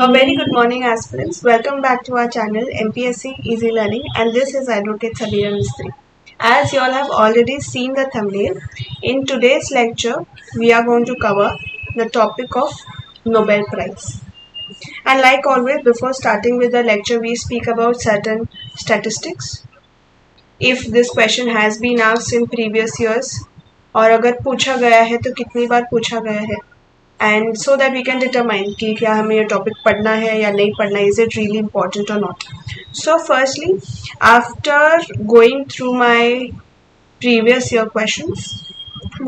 A very good morning, aspirants. Welcome back to our channel MPSC Easy Learning, and this is Advocate Sabira Mistry. As you all have already seen the thumbnail, in today's lecture we are going to cover the topic of Nobel Prize. And like always, before starting with the lecture, we speak about certain statistics. If this question has been asked in previous years, और अगर पूछा गया है तो कितनी बार पूछा गया है, and so that we can determine कि क्या हमें ये टॉपिक पढ़ना है या नहीं पढ़ना है, is it really important or not. So firstly, after going through my previous year questions,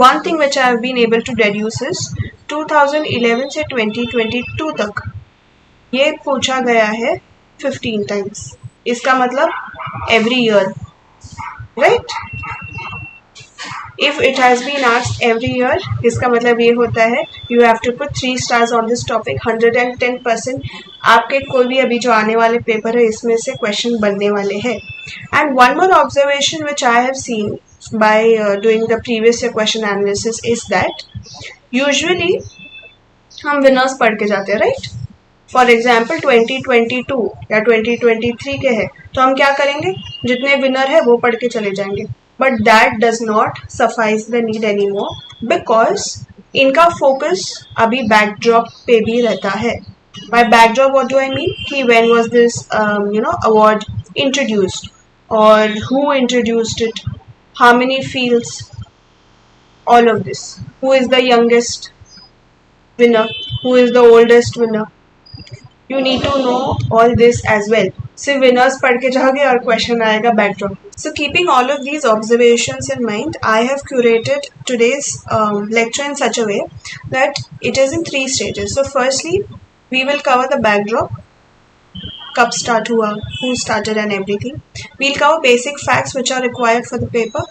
one thing which I have been able to deduce is 2011 से 2022 तक ये पूछा गया है 15 times. इसका मतलब every year, right? If it has been asked every year, इसका मतलब ये होता है you have to put 3 stars on this topic. 110% आपके कोई भी अभी जो आने वाले पेपर है इसमें से क्वेश्चन बनने वाले हैं. And one more observation which I have seen by doing the previous year question analysis is that usually हम winners पढ़ के जाते हैं, right? फॉर एग्जाम्पल 2022 या 2023 के है तो हम क्या करेंगे, जितने विनर है वो पढ़ के चले जाएंगे. But that does not suffice the need any more because इनका फोकस अभी बैकड्रॉप पे भी रहता है. By backdrop what do I mean कि when was this award introduced और who introduced it, how many fields, all of this, who is the youngest winner, who is the oldest winner. You need to know all this as well. सिर्फ winners पढ़ के जाओगे और question आएगा backdrop. So keeping all of these observations in mind, I have curated today's lecture in such a way that it is in 3 stages. So firstly, we will cover the backdrop, कब start हुआ, who started and everything. We'll cover basic facts which are required for the paper.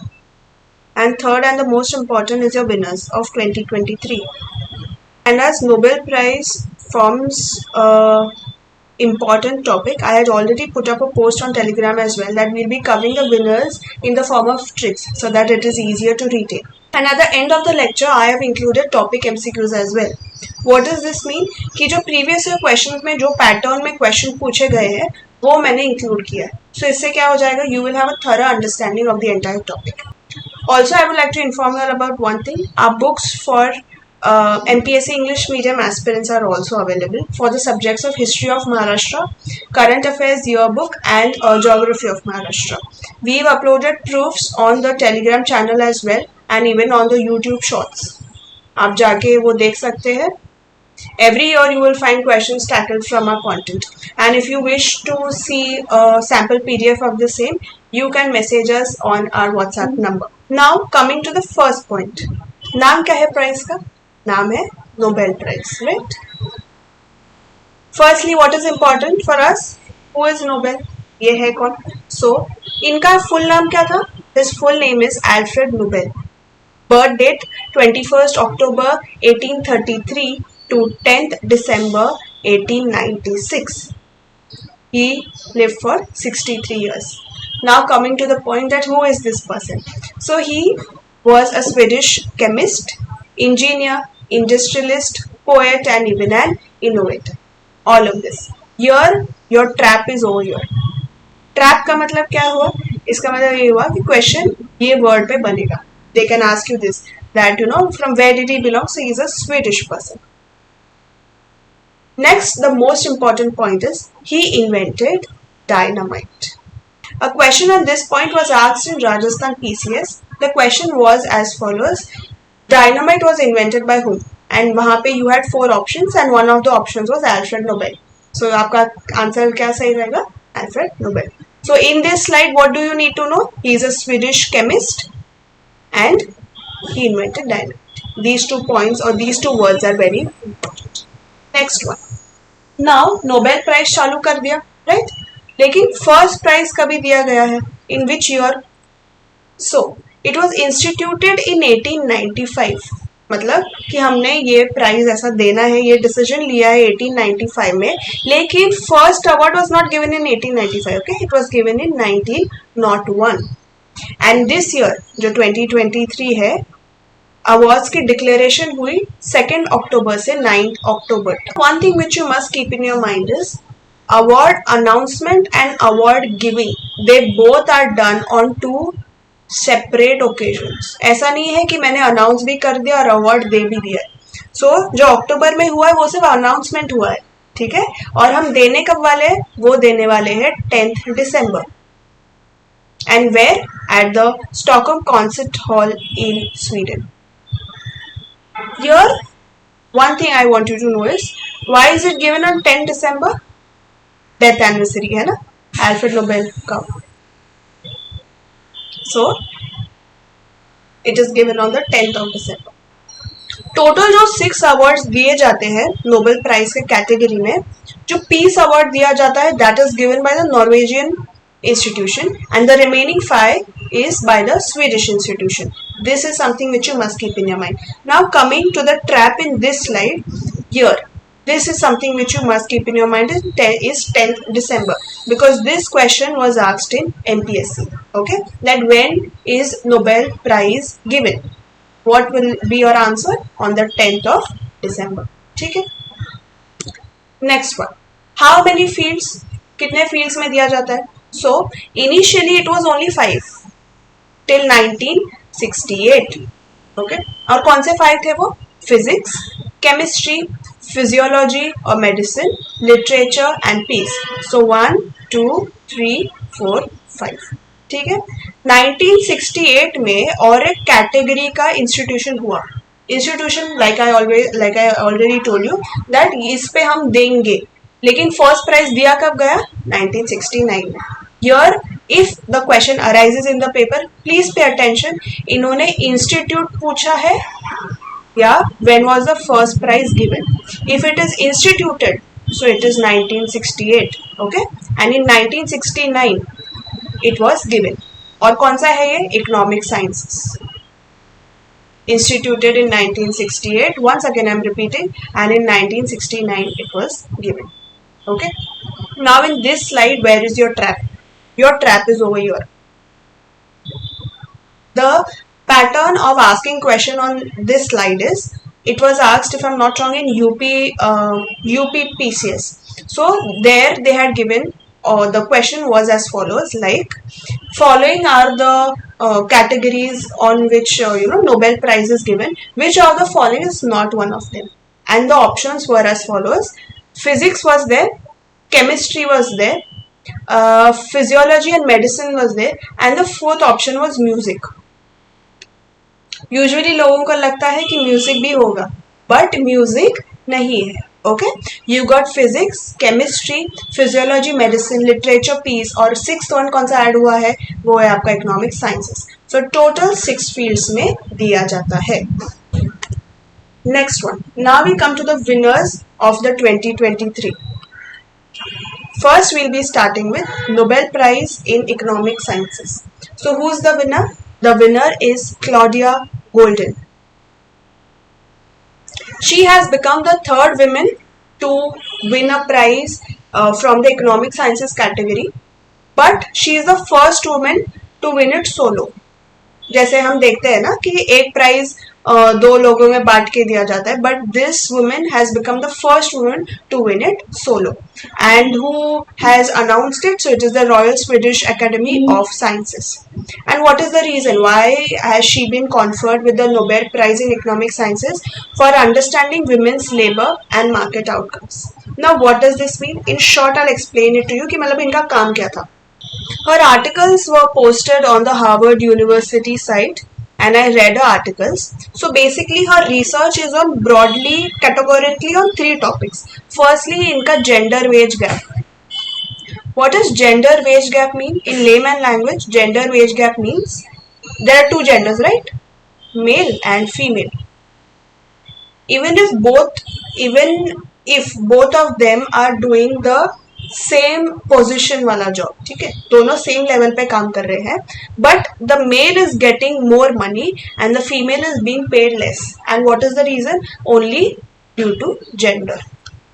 And third and the most important is your winners of 2023. And as Nobel Prize forms important topic, I had already put up a post on Telegram as well that we'll be covering the winners in the form of tricks so that it is easier to retain. And at the end of the lecture, I have included topic MCQs as well. What does this mean? कि जो previous year questions में जो pattern में question पूछे गए हैं वो मैंने include किया है. So इससे क्या हो जाएगा? You will have a thorough understanding of the entire topic. Also, I would like to inform you about one thing. Our books for MPSC English medium aspirants are also available for the subjects of History of Maharashtra, Current Affairs Yearbook and Geography of Maharashtra. We've uploaded proofs on the Telegram channel as well and even on the YouTube shorts. आप जाके वो देख सकते हैं. Every year you will find questions tackled from our content. And if you wish to see a sample PDF of the same, you can message us on our WhatsApp number. Now coming to the first point. नाम क्या है prize का? नाम है Nobel prize, right? Firstly what is important for us, who is Nobel, ये है कौन? सो इनका फुल नाम क्या था? His full name is Alfred Nobel. Birth date 21 October 1833 to 10th December 1896. He lived for 63 years. Now coming to the point that who is this person? So he was a Swedish chemist, engineer, industrialist, poet and even an innovator. All of this. Here your trap is over here. Trap का मतलब क्या हुआ? इसका मतलब ये हुआ कि question ये word पे बनेगा. They can ask you this, that from where did he belong? So he is a Swedish person. Next, the most important point is he invented dynamite. A question on this point was asked in Rajasthan PCS. The question was as follows: Dynamite was invented by whom? And वहाँ पे you had 4 options and one of the options was Alfred Nobel. So आपका answer क्या सही रहेगा? Alfred Nobel. So in this slide, what do you need to know? He is a Swedish chemist and he invented dynamite. These 2 points or these 2 words are very important. Next one. Now Nobel Prize चालू कर दिया, right? लेकिन first prize कभी दिया गया है? In which year? So it was instituted in 1895. मतलब कि हमने ये प्राइज ऐसा देना है, ये डिसीजन लिया है 1895 में, लेकिन first award was not given in 1895. Okay, it was given in 1901. And this year जो 2023 है अवार्ड्स की डिक्लेरेशन हुई 2 अक्टूबर से 9 अक्टूबर. One thing which you must keep in your mind is award announcement and award giving, they both are done on two separate occasions. ऐसा नहीं है कि मैंने अनाउंस भी कर दिया और अवार्ड दे भी दिया. सो जो अक्टूबर में हुआ है वो सिर्फ अनाउंसमेंट हुआ है, ठीक है, और हम देने कब वाले हैं, वो देने वाले हैं 10th December. And where? At the Stockholm Concert Hall in Sweden. Here, one thing I want you to know is, why is it given on 10 December? Death anniversary है ना अल्फ्रेड नोबेल का. सो it is given on the 10th of December. Total जो 6 awards दिए जाते हैं Nobel prize के category में, जो पीस अवार्ड दिया जाता है that is given by the Norwegian institution and the remaining 5 is by the Swedish institution. This is something which you must keep in your mind. Now coming to the trap in this slide here, this is something which you must keep in your mind is 10th December, because this question was asked in MPSC. Okay, that when is Nobel Prize given? What will be your answer? On the 10th of December. ठीक है. Next one, how many fields, कितने fields में दिया जाता है? So initially it was only 5 till 1968. Okay, और कौन से 5 थे वो? Physics, chemistry, physiology or medicine, literature and peace. So 1, 2, 3, 4, 5. ठीक है. 1968 में और एक कैटेगरी का इंस्टीट्यूशन हुआ. Institution like I already told you that इस पे हम देंगे, लेकिन फर्स्ट प्राइज दिया कब गया? 1969 में. Here, if the question arises in the paper, please pay attention. इन्होंने इंस्टीट्यूट पूछा है या when was the first prize given. If it is instituted, so it is 1968. Okay, and in 1969 it was given. और कौन सा है ये? Economic Sciences. Instituted in 1968. Once again I'm repeating, and in 1969 it was given. Okay. Now in this slide, where is your trap? Your trap is over here. The pattern of asking question on this slide is, it was asked, if I'm not wrong, in UP PCS. So there they had given, the question was as follows, like, following are the categories on which Nobel Prize is given. Which of the following is not one of them? And the options were as follows. Physics was there, chemistry was there, physiology and medicine was there, and the fourth option was music. Usually लोगों को लगता है कि music भी होगा, but music नहीं है. Okay, you got physics, chemistry, physiology, medicine, literature, peace, और 6th वन कौन सा ऐड हुआ है? वो है आपका economic sciences. So total 6 fields में दिया जाता है. Next one, now we come to the winners of the 2023. First, we'll be starting with Nobel Prize in Economic Sciences. So, who's the winner? The winner is Claudia Goldin. She has become the 3rd woman to win a prize from the Economic Sciences category, but she is the first woman to win it solo. जैसे हम देखते हैं ना कि एक prize 2 लोगों में बांट के दिया जाता है, but this women has become the first women to win it solo. And who has announced it? So it is the royal Swedish academy of sciences. And what is the reason why has she been conferred with the Nobel prize in economic sciences? For understanding women's labour and market outcomes. Now what does this mean? In short I will explain it to you कि मतलब इनका काम क्या था. Her articles were posted on the Harvard University site, and I read her articles. So basically her research is on broadly, categorically on 3 topics. Firstly, इनका gender wage gap. What does gender wage gap mean? In layman language, gender wage gap means there are 2 genders, right? Male and female. Even if both of them are doing the same position वाला job, ठीक है, दोनों same level पे काम कर रहे हैं, but the male is getting more money and the female is being paid less. And what is the reason? Only due to gender.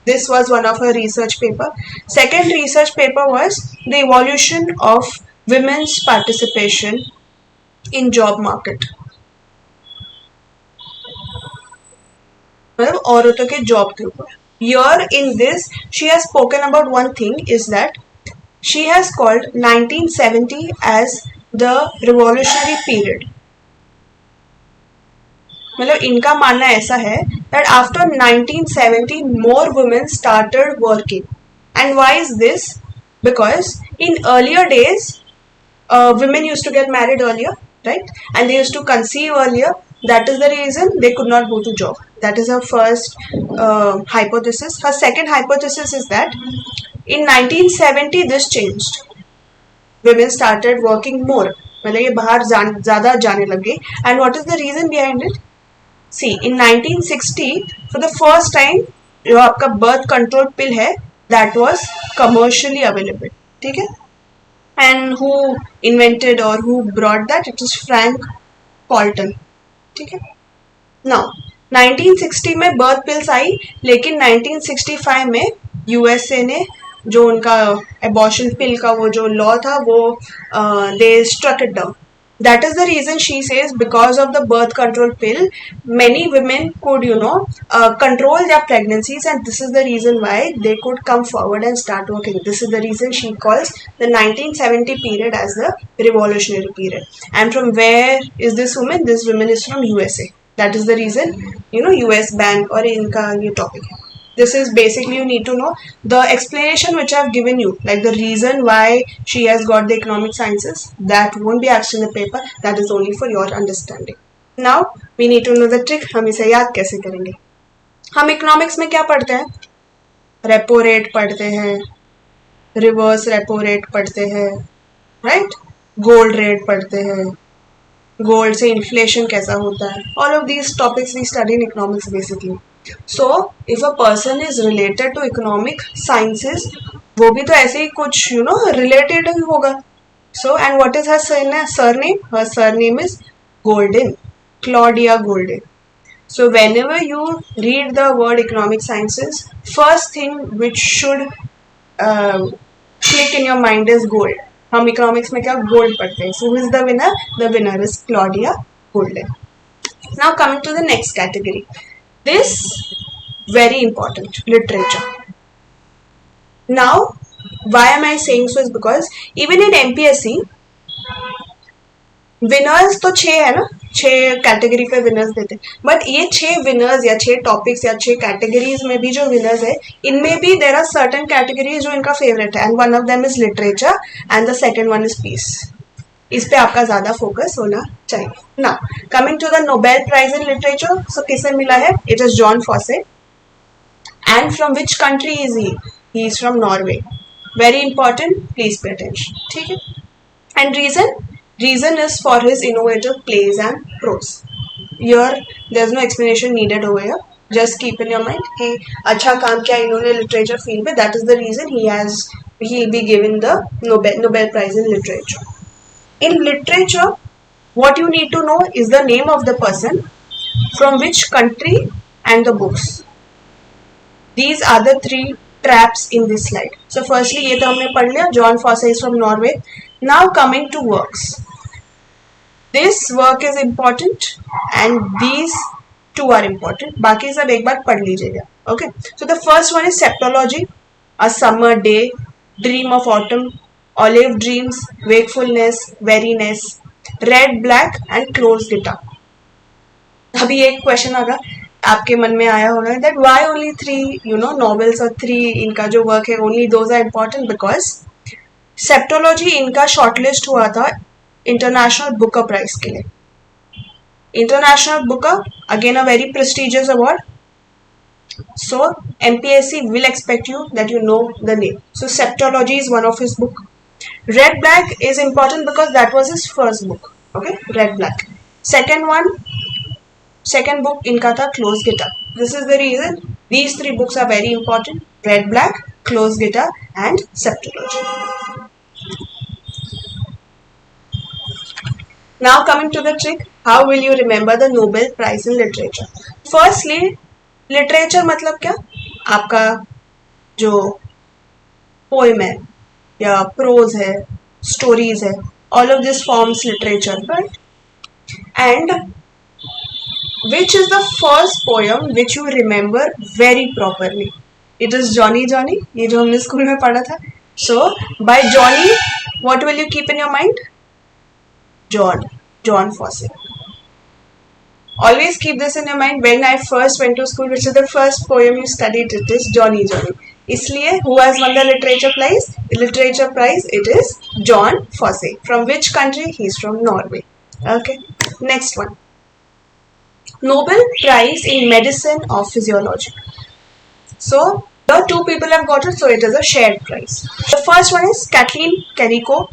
This was one of her research paper. Second research paper was the evolution of women's participation in job market. औरतों के job के ऊपर. Here in this she has spoken about one thing is that she has called 1970 as the revolutionary period. मतलब इनका मानना ऐसा है that after 1970 more women started working. And why is this? Because in earlier days women used to get married earlier, right? And they used to conceive earlier. That is the reason they could not go to job. That is her first hypothesis. Her second hypothesis is that in 1970 this changed. Women started working more. मतलब ये बाहर ज़्यादा जाने लगे. And what is the reason behind it? See, in 1960 for the first time जो आपका birth control pill है that was commercially available. ठीक है? And who invented or who brought that? It is Frank Colton. ठीक है? Now 1960 में birth pills आई, लेकिन 1965 में USA ने जो उनका abortion pill का वो जो law था वो they struck it down. That is the reason she says because of the birth control pill, many women could, control their pregnancies, and this is the reason why they could come forward and start working. This is the reason she calls the 1970 period as the revolutionary period. And from where is this woman? This woman is from USA. That is the reason, US Bank or inka ye topic hai. This is basically you need to know the explanation which I have given you, like the reason why she has got the economic sciences. That won't be asked in the paper. That is only for your understanding. Now we need to know the trick. हम इसे याद कैसे करेंगे? हम economics में क्या पढ़ते हैं? रेपो रेट पढ़ते हैं, रिवर्स रेपो रेट पढ़ते हैं, राइट? गोल्ड रेट पढ़ते हैं, गोल्ड से इन्फ्लेशन कैसा होता है. All of these topics we study in economics basically. So if a person is related to economic sciences, वो भी तो ऐसे ही कुछ related ही होगा. So and what is her surname? Her surname is Golden, Claudia Golden. So whenever you read the word economic sciences, first thing which should click in your mind is gold. हम economics में क्या gold पढ़ते हैं. So who is the winner? The winner is Claudia Golden. Now coming to the next category. This very important, literature. Now why am I saying so is because even in MPSC winners तो 6 है ना, 6 category पे winners देते हैं. But ये 6 winners या 6 topics या 6 categories में भी जो विनर्स है, इनमें भी देर आर सर्टन कैटेगरीज जो इनका फेवरेट है. And one of them is literature and the second one is peace. इस पे आपका ज्यादा फोकस होना चाहिए. Now coming to the Nobel prize in literature. So किसे मिला है? It is Jon Fosse. And from which country is he? He is from Norway. Very important, please pay attention. ठीक है? And reason is for his innovative plays and prose. Here there is no explanation needed over here. Just keep in your mind कि अच्छा काम किया इन्होंने literature field में. That is the reason he will be given the Nobel Prize in Literature. In literature, what you need to know is the name of the person, from which country, and the books. These are the 3 traps in this slide. So firstly ये तो हमने पढ़ लिया. John Fosse is from Norway. Now coming to works. This work is important and these 2 are important. बाकी सब एक बार पढ़ लीजिएगा. Okay. So the first one is Septology, A Summer Day, Dream of Autumn, Olive Dreams, Wakefulness, Weariness, Red Black and Closed Guitar. अभी एक question आगा आपके मन में आया होगा that why only 3 novels और 3 इनका जो वर्क है only those are important. Because Septology इनका शॉर्टलिस्ट हुआ था इंटरनेशनल बुकर प्राइज के लिए. International Booker again a very prestigious award. So MPSC will expect you that you know the name. So Septology is one of his book. Red Black is important because that was his first book. Okay, Red Black. Second book इनका था Closed Guitar. This is the reason these 3 books are very important. Red Black, Closed Guitar and Septology. Now coming to the trick, how will you remember the Nobel Prize in Literature? Firstly, literature मतलब क्या? आपका जो poem है या prose है, stories है, all of this forms literature, right? And Which is the first poem which you remember very properly? It is Johnny Johnny, ये जो हमने स्कूल में पढ़ा था. So by Johnny, what will you keep in your mind? John Fosse. Always keep this in your mind. When I first went to school, which is the first poem you studied? It is Johnny Johnny. इसलिए who has won the literature prize? The literature prize, it is John Fosse. From which country? He is from Norway. Okay. Next one. Nobel Prize in Medicine or Physiology. So the two people have got it, so it is a shared prize. The first one is Kathleen Carrico.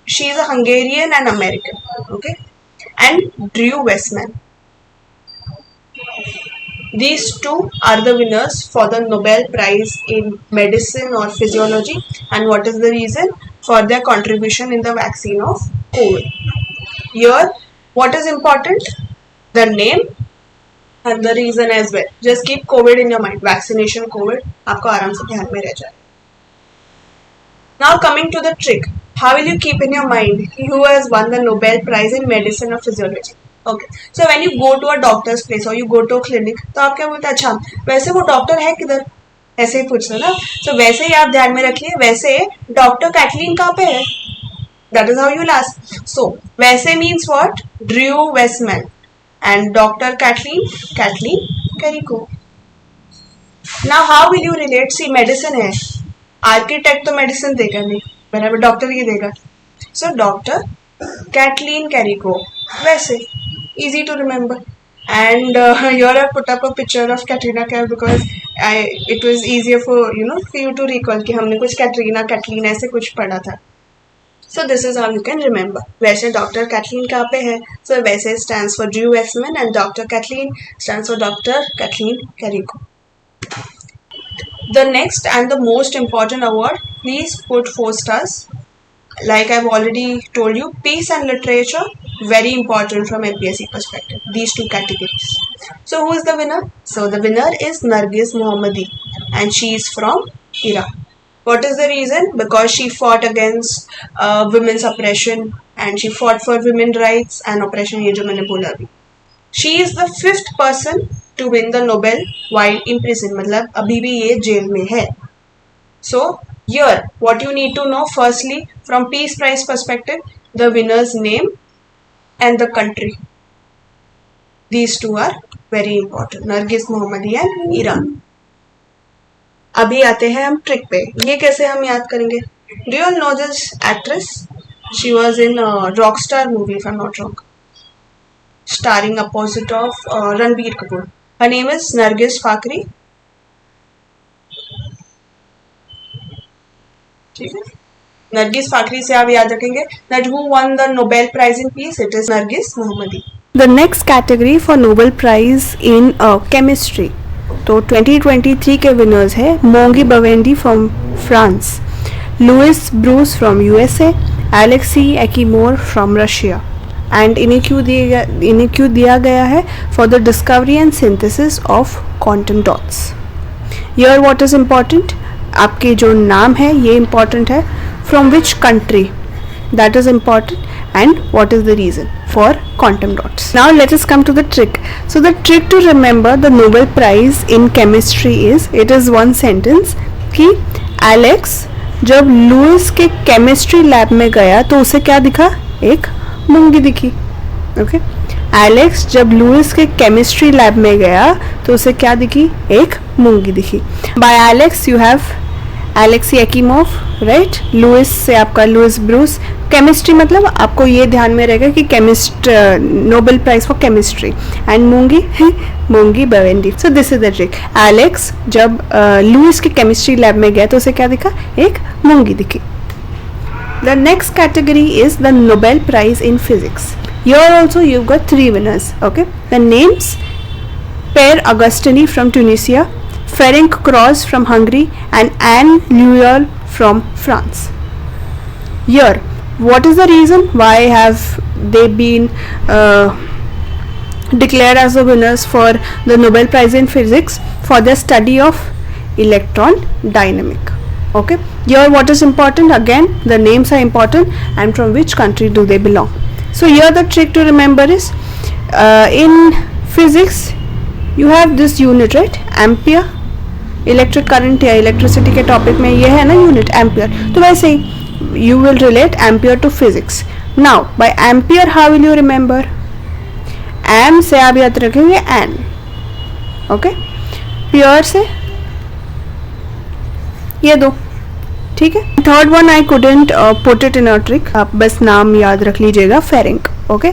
She is a Hungarian and American. Okay. And Drew Weissman. These two are the winners for the Nobel Prize in Medicine or Physiology. And what is the reason? For their contribution in the vaccine of COVID. Here, what is important? The name and the reason as well. Just keep COVID in your mind. Vaccination COVID. आपको आराम से ध्यान में रह जाए. Now coming to the trick. How will you keep in your mind who has won the Nobel Prize in Medicine or Physiology? Okay. So when you go to a doctor's place or you go to a clinic, तो आप क्या बोलते हैं? अच्छा, वैसे वो doctor है किधर? ऐसे ही पूछते ना. So वैसे ही आप ध्यान में रखिए. वैसे डॉक्टर कैटलीन कहाँ पे है? That is how you'll ask. So वैसे means what? Drew Weissman. And Dr. Kathleen Carrico. Now how will you relate? See, medicine है. Architect तो medicine देगा नहीं, बराबर डॉक्टर ही देगा. So Dr. Kathleen Carrico. वैसे easy to remember. And here I put up a picture of Katrina Kaif because it was easier for you to recall कि हमने कुछ Kathleen ऐसे कुछ पढ़ा था. So this is how you can remember. वैसे Dr. Kathleen कहाँ पे है? So वैसे stands for Drew Weissman and Dr. Kathleen stands for Dr. Kathleen Carrico. The next and the most important award, please put 4 stars. Like I've already told you, peace and literature, very important from MPSC perspective. These two categories. So who is the winner? So the winner is Nargis Mohammadi and she is from Iran. What is the reason? Because she fought against women's oppression and she fought for women's rights and oppression. ये जो मैंने बोला अभी. She is the 5th person to win the Nobel while in prison. मतलब अभी भी ये jail में है. So here, what you need to know firstly from Peace Prize perspective, the winner's name and the country. These two are very important. Nargis Mohammadi and Iran. अभी आते हैं हम ट्रिक पे. ये कैसे हम याद करेंगे? Do you all know this actress? She was in Rockstar movie, if I'm not wrong, starring opposite of Ranbir Kapoor. Her name is Nargis Fakhri. ठीक है. Nargis Fakhri से आप याद रखेंगे that who won the Nobel Prize in Peace? It is Nargis Mohammadi. The next category for Nobel Prize in chemistry. तो 2023 के winners है Moungi Bawendi from France, Louis Brus from USA, Alexei Ekimov from Russia. And इन्हें क्यों दिया गया है? For the discovery and synthesis of quantum dots. Here what is important? आपके जो नाम है ये इम्पॉर्टेंट है. From which country, that is important, and what is the reason for quantum dots. Now let us come to the trick. So the trick to remember the Nobel Prize in chemistry is, it is one sentence कि Alex जब Louis के chemistry lab में गया तो उसे क्या दिखा? एक मूंगी दिखी. ओके. एलेक्स जब लुइस के केमिस्ट्री लैब में गया तो उसे क्या दिखी? एक मूंगी दिखी. By Alex you have Alexei Ekimov, right. Louis से आपका लुइस ब्रूस. केमिस्ट्री मतलब आपको ये ध्यान में रहेगा कि chemist Nobel prize for chemistry. And Moungi Bawendi. So this is the trick. Alex जब लुइस के केमिस्ट्री लैब में गया तो उसे क्या दिखा? एक मूंगी दिखी. The next category is the Nobel prize in physics. Here also you've got 3 winners. Okay, the names: Per Agostini from Tunisia, Ferenc Krauss from Hungary, and Anne Liouville from France. Here, what is the reason? Why have they been declared as the winners for the Nobel Prize in Physics? For their study of electron dynamic. Okay, here what is important? Again, the names are important and from which country do they belong. So here the trick to remember is in physics you have this unit right, ampere, electric current या electricity के topic में ये है ना unit ampere, तो वैसे ही you will relate ampere to physics. Now by ampere how will you remember, M से आप याद रखेंगे एन, ओके, पियर से ये दो, ठीक है. Third one I couldn't put it in a trick, आप बस नाम याद रख लीजिएगा, Ferenc, okay.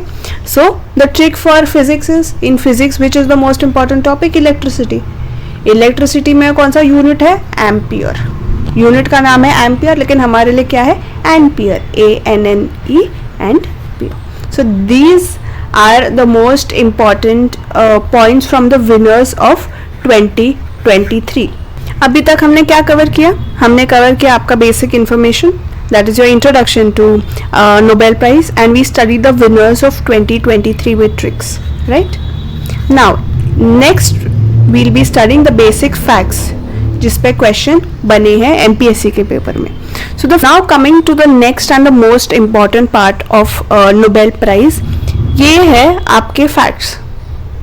So the trick for physics is, in physics which is the most important topic, electricity. Electricity में कौन सा यूनिट है, एम्पियर. यूनिट का नाम है एम्पियर, लेकिन हमारे लिए क्या है, ampere, ANNE and P. So these are the most important points from the winners of 2023. अभी तक हमने क्या कवर किया, हमने कवर किया आपका basic information, that is your introduction to Nobel Prize, and we studied the winners of 2023 with tricks, right? Now next we'll be studying the basic facts जिस पे क्वेश्चन बने हैं MPSC के पेपर में. So the now coming to the next and the most important part of Nobel Prize, ये है आपके facts.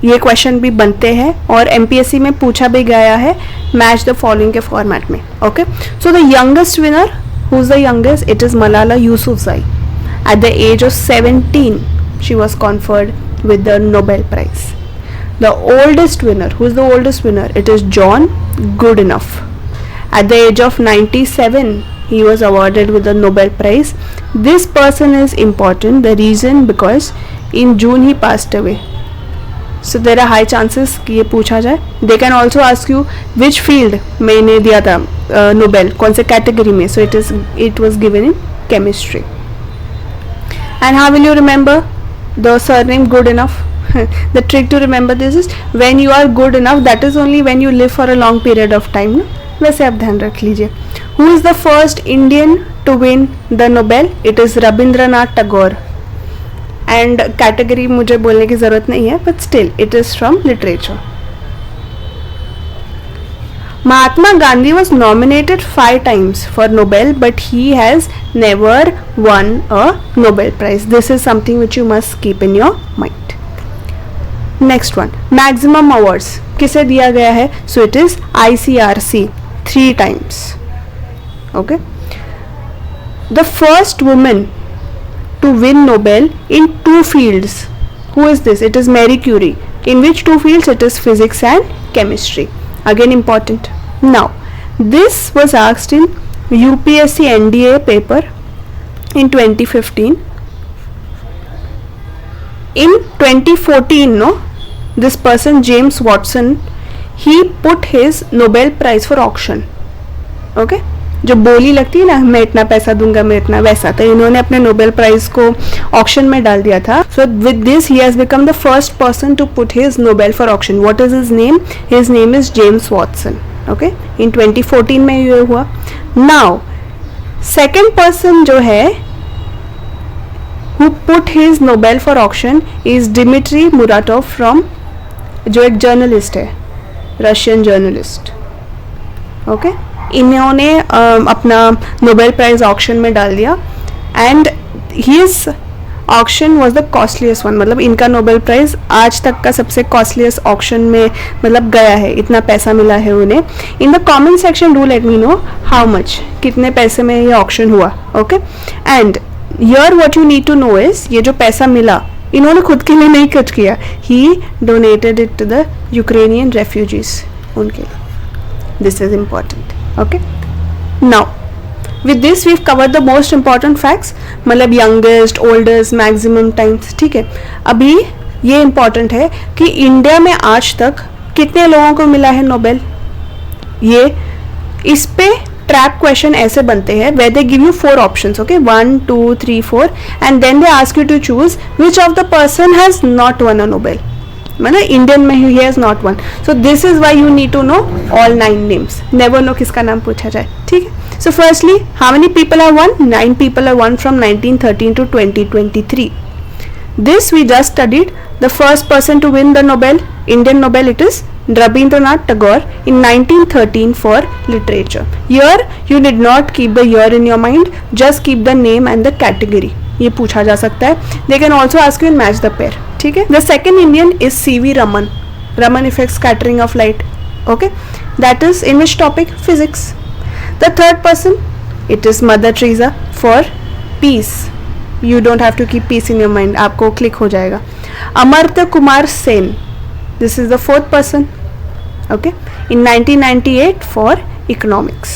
ये क्वेश्चन भी बनते हैं और MPSC में पूछा भी गया है मैच द फॉलोइंग के फॉर्मेट में, okay. So the youngest winner, who is the youngest, it is Malala Yousafzai. At the age of 17 she was conferred with the Nobel prize. The oldest winner, who is the oldest winner? It is John Goodenough. At the age of 97, he was awarded with the Nobel Prize. This person is important. The reason because in June he passed away. So there are high chances कि ये पूछा जाए. They can also ask you which field में इन्हें दिया था Nobel, कौन से कैटेगरी में. So it was given in chemistry. And how will you remember the surname Goodenough? The trick to remember this is when you are good enough, that is only when you live for a long period of time, no? वैसे आप ध्यान रख लीजिए. Who is the first Indian to win the Nobel? It is Rabindranath Tagore. And category मुझे बोलने की ज़रूरत नहीं है, but still it is from literature. Mahatma Gandhi was nominated 5 times for Nobel, but he has never won a Nobel Prize. This is something which you must keep in your mind. Next one, maximum awards किसे दिया गया है? So it is ICRC 3 times. Okay. The first woman to win Nobel in 2 fields. Who is this? It is Marie Curie. In which 2 fields? It is physics and chemistry. Again important. Now, this was asked in UPSC NDA paper in 2015. In 2014, no, this person James Watson, he put his Nobel Prize for auction. Okay. जो बोली लगती है ना, मैं इतना पैसा दूंगा, मैं इतना, वैसा, तो इन्होंने अपने नोबेल प्राइज को ऑक्शन में डाल दिया था. So with this he has become the first person to put his Nobel for auction. What is his name? His name is James Watson. Okay, in 2014 में ये हुआ. नाउ सेकेंड पर्सन जो है who put his Nobel for auction is Dmitry Muratov from, जो एक journalist है, Russian journalist. Okay, इन्होंने अपना नोबेल प्राइज ऑक्शन में डाल दिया and his auction was the costliest one. मतलब इनका नोबेल प्राइज आज तक का सबसे कॉस्टलीस्ट ऑक्शन में मतलब गया है, इतना पैसा मिला है उन्हें. In the comment section do let me know how much, कितने पैसे में ये ऑक्शन हुआ. Okay, and here what you need to know is, ये जो पैसा मिला इन्होंने खुद के लिए नहीं खर्च किया, he donated it to the Ukrainian refugees, उनके लिए. This is important. Okay, now with this we've covered the most important facts, मतलब youngest, oldest, maximum times. ठीक है, अभी ये important है कि इंडिया में आज तक कितने लोगों को मिला है नोबेल. ये इस पे ट्रैप क्वेश्चन ऐसे बनते हैं where they give you 4 options. Okay, 1, 2, 3, 4 and then they ask you to choose which of the person has not won a Nobel. मतलब इंडियन में ही has not won. So this is why you need to know all 9 names. Never know किसका नाम पूछा जाए. ठीक है. So firstly how many people are won? 9 people are won from 1913 to 2023. This we just studied. The first person to win the Nobel, Indian Nobel, it is Rabindranath Tagore in 1913 for literature. Here you did not keep the year in your mind, just keep the name and the category. ये पूछा जा सकता है. They can also ask you in match the pair. ठीक है. The second Indian is CV Raman. Raman effect, scattering of light. Okay, that is in which topic? Physics. The third person, it is Mother Teresa for peace. You don't have to keep peace in your mind. आपको click हो जाएगा. Amartya Kumar Sen. This is the fourth person. Okay, in 1998 for economics.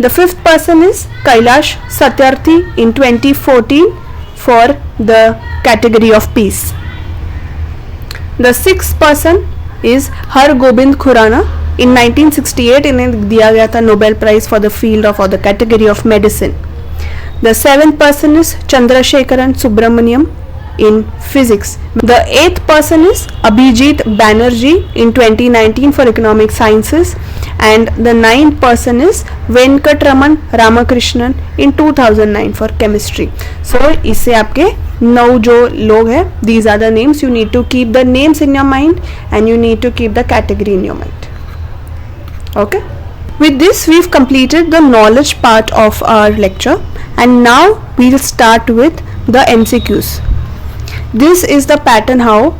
The fifth person is Kailash Satyarthi in 2014 for the category of peace. The sixth person is Har Gobind Khurana. In 1968 इन्हें दिया गया था Nobel Prize for the field of or the category of medicine. The seventh person is Chandrasekharan Subramaniam in physics. The eighth person is Abhijit Banerjee in 2019 for economic sciences, and the ninth person is Venkatraman Ramakrishnan in 2009 for chemistry. So इससे आपके 9 जो लोग हैं, these are the names. You need to keep the names in your mind and you need to keep the category in your mind. Okay, with this we've completed the knowledge part of our lecture, and now we'll start with the MCQs. This is the pattern how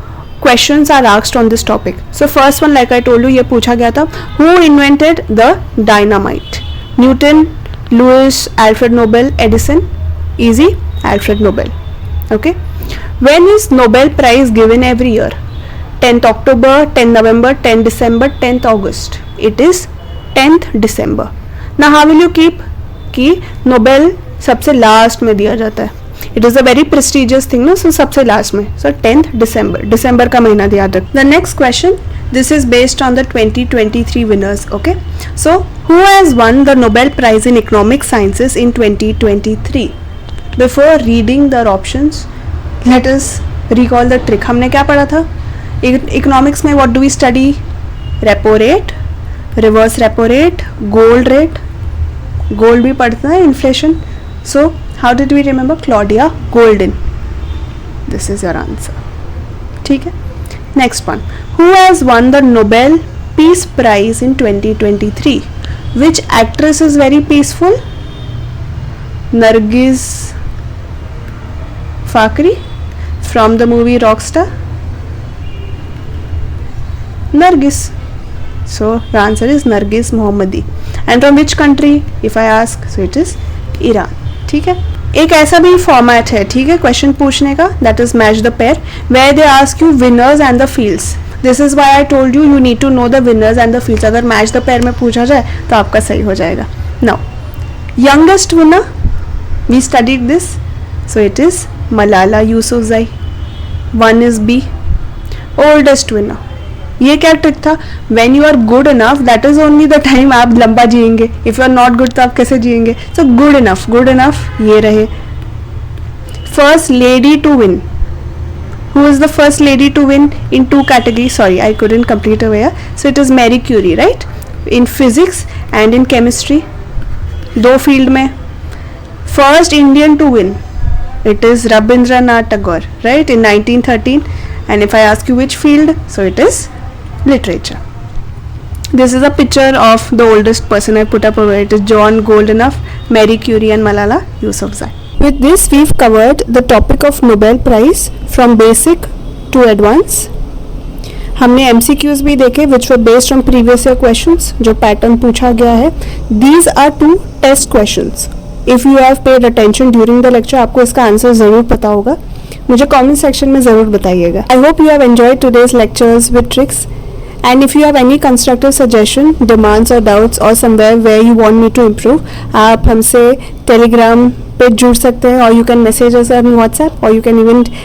questions are asked on this topic. So first one, like I told you, ये पूछा गया था, who invented the dynamite? Newton, Lewis, Alfred Nobel, Edison. Easy, Alfred Nobel. Okay, when is Nobel Prize given every year? 10th October, 10th November, 10th December, 10th August. It is 10th December. Now how will you keep कि Nobel सबसे last में दिया जाता है. It is a very prestigious thing, no? So सबसे last में. So 10th December. December का महीना याद रख. The next question. This is based on the 2023 winners. Okay. So who has won the Nobel Prize in Economic Sciences in 2023? Before reading the options, let us recall the trick. हमने क्या पढ़ा था? Economics में what do we study? Repo rate, reverse repo rate, gold rate. Gold भी पढ़ता है, inflation. So how did we remember? Claudia Goldin. This is your answer. ठीक है. Next one. Who has won the Nobel Peace Prize in 2023? Which actress is very peaceful? Nargis Fakhri from the movie Rockstar. Nargis. So the answer is Nargis Mohammadi. And from which country? If I ask, so it is Iran. ठीक है. एक ऐसा भी format है, ठीक है, question पूछने का, that is match the pair, where they ask you winners and the fields. This is why I told you need to know the winners and the fields. अगर मैच द पेयर में पूछा जाए तो आपका सही हो जाएगा. Now youngest winner, we studied this, so it is Malala Yousafzai. 1 is B. Oldest winner, ये क्या ट्रिक था? When you are good enough that is only the time आप लंबा जिएंगे. If you are not good तो आप कैसे जिएंगे? सो गुड इनफ ये रहे. First lady to win, who is the first lady to win in 2 category? Sorry, I couldn't complete aware. So it is Marie Curie, right, in physics and in chemistry, 2 field में. First Indian to win, it is Rabindranath Tagore, right, in 1913. And if I ask you which field, so it is literature. This is a picture of the oldest person I put up over. It is John Goldenough, Marie Curie and Malala Yousafzai. With this we've covered the topic of Nobel Prize from basic to advanced. हमने MCQs भी देखे which were based on previous year questions, जो pattern पूछा गया है. These are 2 test questions. If you have paid attention during the lecture, आपको इसका answer ज़रूर पता होगा. मुझे कमेंट सेक्शन में ज़रूर बताइएगा. I hope you have enjoyed today's lectures with tricks. And if you have any constructive suggestion, demands or doubts or somewhere where you want me to improve, आप हमसे Telegram पे जुड़ सकते हैं, or you can message us on WhatsApp, or you can even